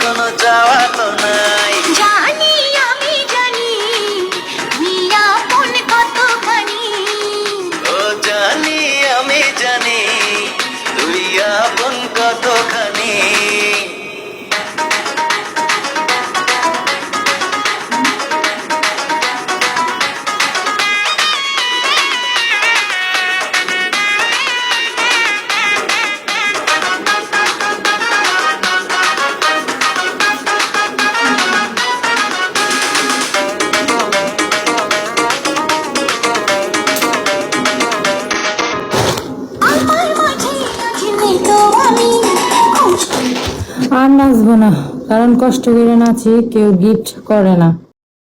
কোনো চাওয়া তো নাই। জানি আমি জানি তুই আপন কতখানি। ও জানি আমি জানি তুই আপন কতখানি। আমার মাঝে আজ নেই তো আমি কষ্ট। আর নাচবো না, কারণ কষ্ট করে নাচি কেউ গিফট করে না।